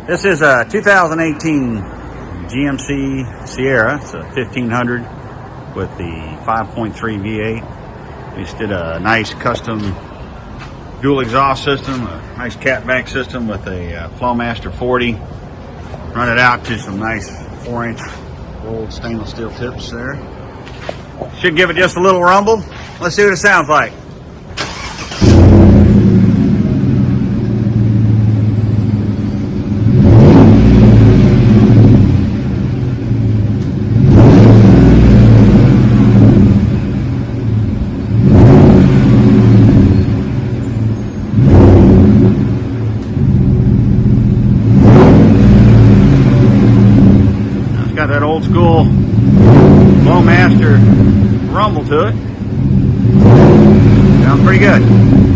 This is a 2018 GMC Sierra. It's a 1500 with the 5.3 V8. We just did a nice custom dual exhaust system, a nice catback system with a Flowmaster 40. Run it out to some nice 4-inch rolled stainless steel tips there. Should give it just a little rumble. Let's see what it sounds like. Got that old school Flowmaster rumble to it. Sounds pretty good.